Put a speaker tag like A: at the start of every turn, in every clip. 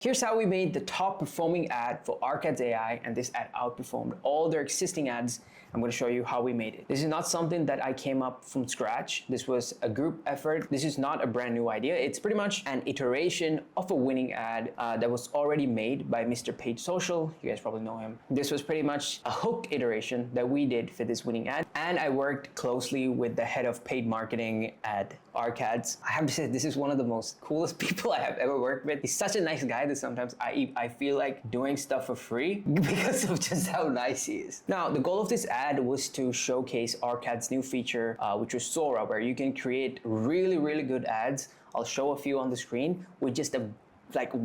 A: Here's how we made the top performing ad for Arcads.ai, and this ad outperformed all their existing ads. I'm going to show you how we made it. This is not something that I came up from scratch. This was a group effort. This is not a brand new idea. It's pretty much an iteration of a winning ad that was already made by Mr. Paid Social. You guys probably know him. This was pretty much a hook iteration that we did for this winning ad. And I worked closely with the head of paid marketing at Arcads. I have to say, this is one of the most coolest people I have ever worked with. He's such a nice guy that sometimes I feel like doing stuff for free because of just how nice he is. Now, the goal of this ad was to showcase Arcads' new feature, which was Sora, where you can create really good ads. I'll show a few on the screen with just a like a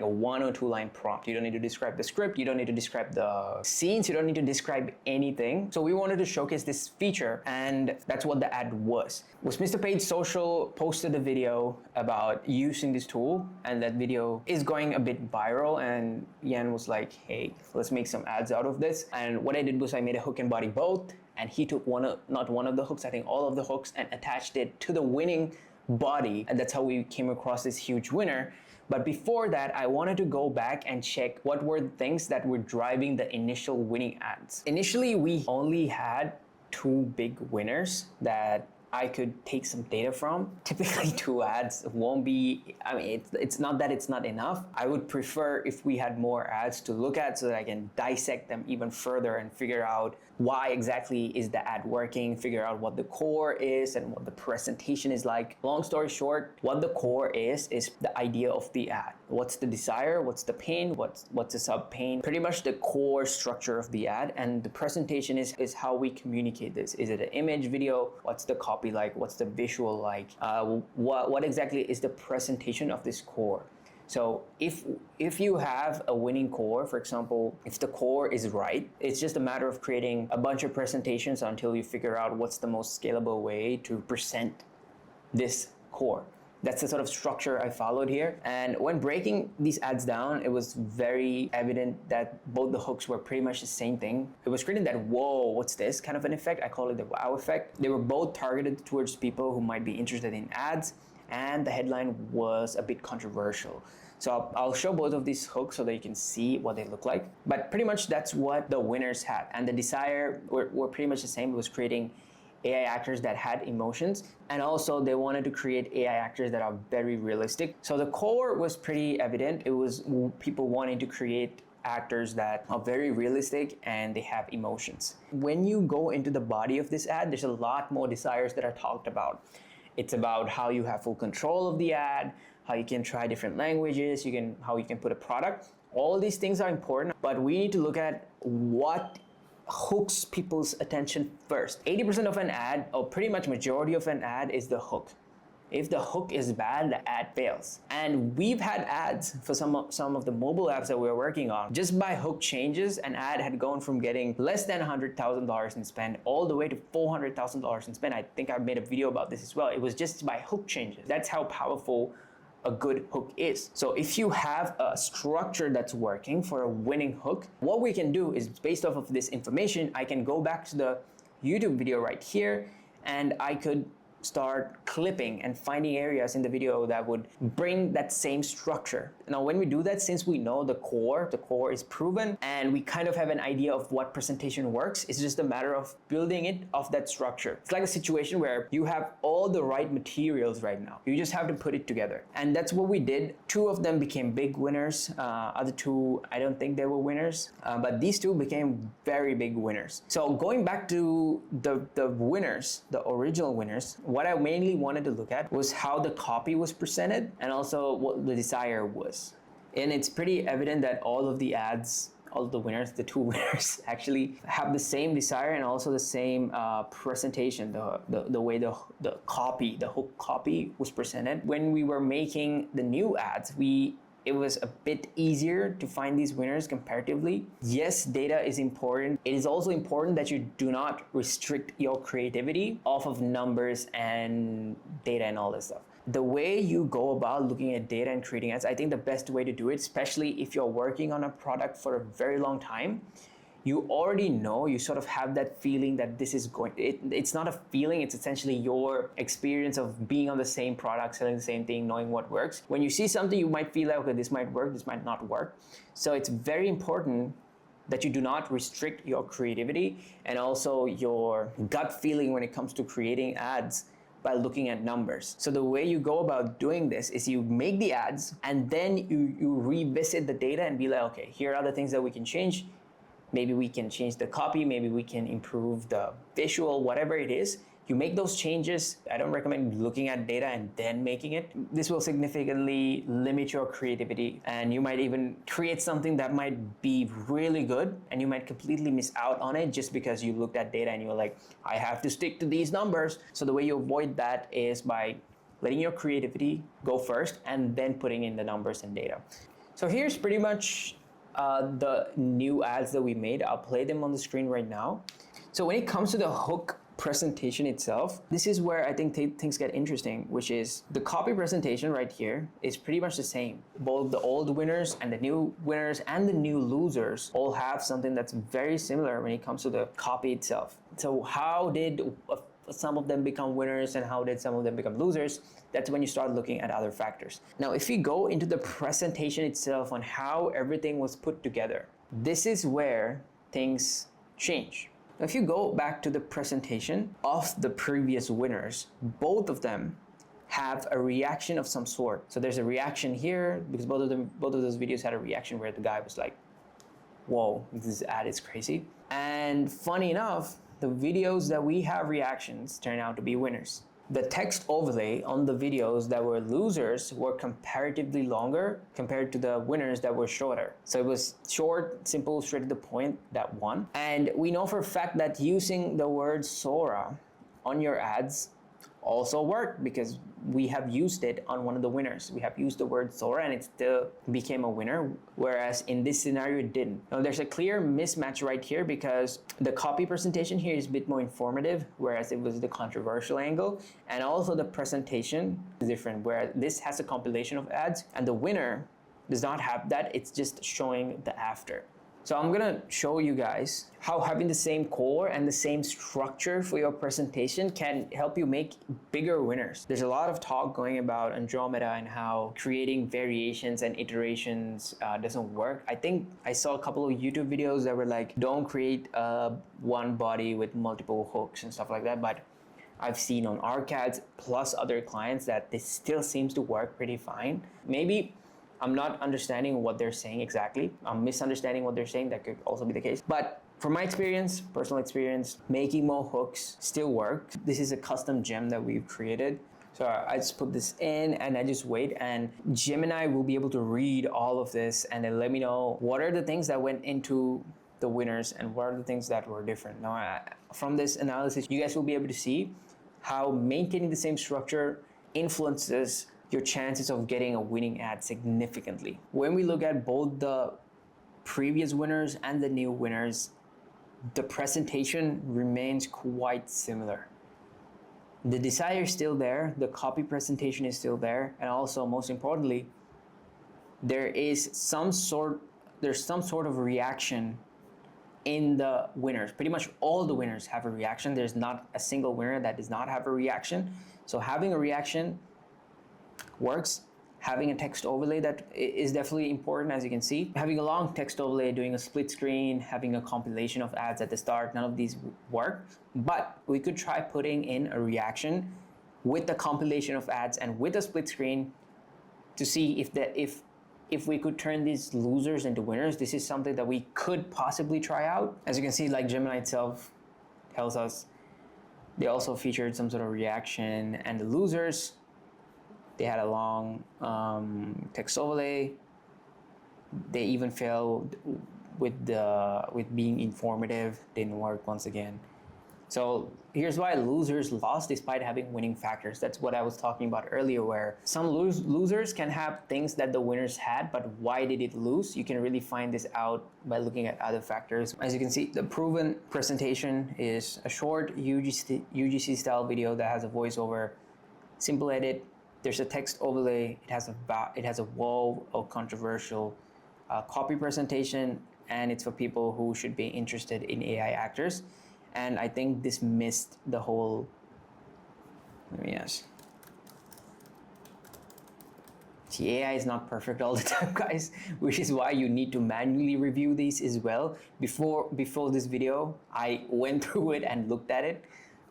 A: 1 or 2 line prompt. You don't need to describe the script, you don't need to describe the scenes, you don't need to describe anything. So we wanted to showcase this feature, and that's what the ad was Mr. Paid Social posted a video about using this tool, and that video is going a bit viral, and Yan was like, hey, let's make some ads out of this. And what I did was I made a hook and body both, and he took not one of the hooks, I think all of the hooks, and attached it to the winning body, and that's how we came across this huge winner. But before that, I wanted to go back and check what were the things that were driving the initial winning ads. Initially, we only had 2 big winners that I could take some data from. Typically 2 ads won't be, I mean, it's not that it's not enough. I would prefer if we had more ads to look at so that I can dissect them even further and figure out why exactly is the ad working, figure out what the core is and what the presentation is like. Long story short, what the core is the idea of the ad. What's the desire, what's the pain, what's the sub pain, pretty much the core structure of the ad. And the presentation is how we communicate this. Is it an image, video? What's the copy like? What's the visual like? What exactly is the presentation of this core? So if you have a winning core, for example, if the core is right, it's just a matter of creating a bunch of presentations until you figure out what's the most scalable way to present this core. That's the sort of structure I followed here. And when breaking these ads down, it was very evident that both the hooks were pretty much the same thing. It was creating that, whoa, what's this kind of an effect? I call it the wow effect. They were both targeted towards people who might be interested in ads, and the headline was a bit controversial. So I'll show both of these hooks so that you can see what they look like. But pretty much that's what the winners had. And the desire were pretty much the same. It was creating AI actors that had emotions, and also they wanted to create AI actors that are very realistic. So the core was pretty evident. It was people wanting to create actors that are very realistic and they have emotions. When you go into the body of this ad, there's a lot more desires that are talked about. It's about how you have full control of the ad, how you can try different languages, how you can put a product. All these things are important, but we need to look at what hooks people's attention first. 80% of an ad, or pretty much majority of an ad, is the hook. If the hook is bad, the ad fails. And we've had ads for some of the mobile apps that we were working on. Just by hook changes, an ad had gone from getting less than $100,000 in spend all the way to $400,000 in spend. I think I made a video about this as well. It was just by hook changes. That's how powerful a good hook is. So if you have a structure that's working for a winning hook, what we can do is, based off of this information, I can go back to the YouTube video right here, and I could start clipping and finding areas in the video that would bring that same structure. Now, when we do that, since we know the core is proven, and we kind of have an idea of what presentation works, it's just a matter of building it off that structure. It's like a situation where you have all the right materials right now. You just have to put it together. And that's what we did. 2 of them became big winners. Other 2, I don't think they were winners, but these 2 became very big winners. So going back to the winners, the original winners, what I mainly wanted to look at was how the copy was presented and also what the desire was. And it's pretty evident that all of the ads, all of the winners, the 2 winners, actually have the same desire and also the same presentation, the way the hook copy was presented. When we were making the new ads, it was a bit easier to find these winners comparatively. Yes, data is important. It is also important that you do not restrict your creativity off of numbers and data and all this stuff. The way you go about looking at data and creating ads, I think the best way to do it, especially if you're working on a product for a very long time, you already know, you sort of have that feeling that this is going, it's not a feeling, it's essentially your experience of being on the same product, selling the same thing, knowing what works. When you see something, you might feel like, okay, this might work, this might not work. So it's very important that you do not restrict your creativity and also your gut feeling when it comes to creating ads by looking at numbers. So the way you go about doing this is you make the ads and then you revisit the data and be like, okay, here are the things that we can change. Maybe we can change the copy, maybe we can improve the visual, whatever it is. You make those changes. I don't recommend looking at data and then making it. This will significantly limit your creativity, and you might even create something that might be really good and you might completely miss out on it just because you looked at data and you were like, I have to stick to these numbers. So the way you avoid that is by letting your creativity go first and then putting in the numbers and data. So here's pretty much the new ads that we made. I'll play them on the screen right now. So when it comes to the hook presentation itself, this is where I think things get interesting, which is the copy presentation right here is pretty much the same. Both the old winners and the new winners and the new losers all have something that's very similar when it comes to the copy itself. So how did some of them become winners and how did some of them become losers? That's when you start looking at other factors. Now, if you go into the presentation itself on how everything was put together, this is where things change. Now, if you go back to the presentation of the previous winners, both of them have a reaction of some sort. So there's a reaction here because both of those videos had a reaction where the guy was like, whoa, this ad is crazy. And funny enough, the videos that we have reactions turn out to be winners. The text overlay on the videos that were losers were comparatively longer compared to the winners that were shorter. So it was short, simple, straight to the point that won. And we know for a fact that using the word Sora on your ads also worked because we have used it on one of the winners. We have used the word Sora and it still became a winner, whereas in this scenario it didn't. Now there's a clear mismatch right here because the copy presentation here is a bit more informative, whereas it was the controversial angle, and also the presentation is different, where this has a compilation of ads and the winner does not have that, it's just showing the after. So I'm gonna show you guys how having the same core and the same structure for your presentation can help you make bigger winners. There's a lot of talk going about Andromeda and how creating variations and iterations doesn't work. I think I saw a couple of YouTube videos that were like, don't create one body with multiple hooks and stuff like that, but I've seen on Arcads plus other clients that this still seems to work pretty fine. Maybe I'm not understanding what they're saying exactly. I'm misunderstanding what they're saying. That could also be the case. But from my experience, personal experience, making more hooks still works. This is a custom gem that we've created. So I just put this in and I just wait, and Gemini will be able to read all of this and then let me know what are the things that went into the winners and what are the things that were different. Now, from this analysis, you guys will be able to see how maintaining the same structure influences your chances of getting a winning ad significantly. When we look at both the previous winners and the new winners, the presentation remains quite similar. The desire is still there, the copy presentation is still there, and also most importantly, there's some sort of reaction in the winners. Pretty much all the winners have a reaction. There's not a single winner that does not have a reaction. So having a reaction works. Having a text overlay that is definitely important, as you can see. Having a long text overlay, doing a split screen, having a compilation of ads at the start, none of these work. But we could try putting in a reaction with the compilation of ads and with a split screen to see if we could turn these losers into winners. This is something that we could possibly try out. As you can see, like Gemini itself tells us, they also featured some sort of reaction, and the losers, they had a long text overlay. They even failed with being informative. Didn't work once again. So here's why losers lost despite having winning factors. That's what I was talking about earlier, where some losers can have things that the winners had, but why did it lose? You can really find this out by looking at other factors. As you can see, the proven presentation is a short UGC style video that has a voiceover, simple edit. There's a text overlay. It has a wall of controversial copy presentation, and it's for people who should be interested in AI actors. And I think this missed the whole, yes. See, AI is not perfect all the time, guys, which is why you need to manually review these as well. Before this video, I went through it and looked at it,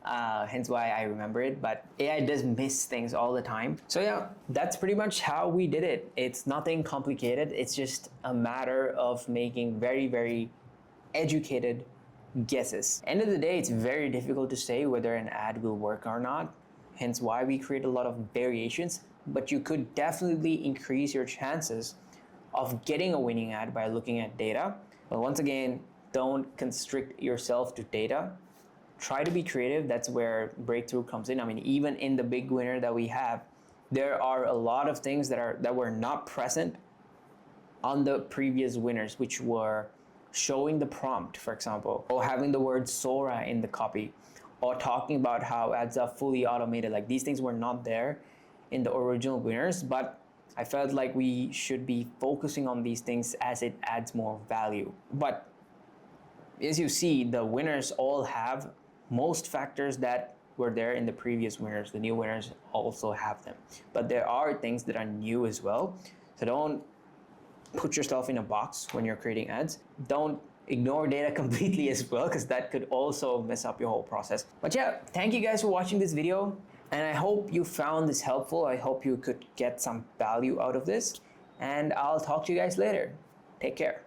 A: hence why I remember it. But AI does miss things all the time. So yeah, that's pretty much how we did it. It's nothing complicated. It's just a matter of making very, very educated guesses. End of the day, it's very difficult to say whether an ad will work or not, hence why we create a lot of variations. But you could definitely increase your chances of getting a winning ad by looking at data. But once again, don't constrict yourself to data. Try to be creative. That's where breakthrough comes in. I mean, even in the big winner that we have, there are a lot of things that were not present on the previous winners, which were showing the prompt, for example, or having the word Sora in the copy, or talking about how ads are fully automated. Like, these things were not there in the original winners, but I felt like we should be focusing on these things as it adds more value. But as you see, the winners all have most factors that were there in the previous winners. The new winners also have them, but there are things that are new as well. So don't put yourself in a box when you're creating ads. Don't ignore data completely as well, because that could also mess up your whole process. But yeah, thank you guys for watching this video, and I hope you found this helpful. I hope you could get some value out of this, and I'll talk to you guys later. Take care.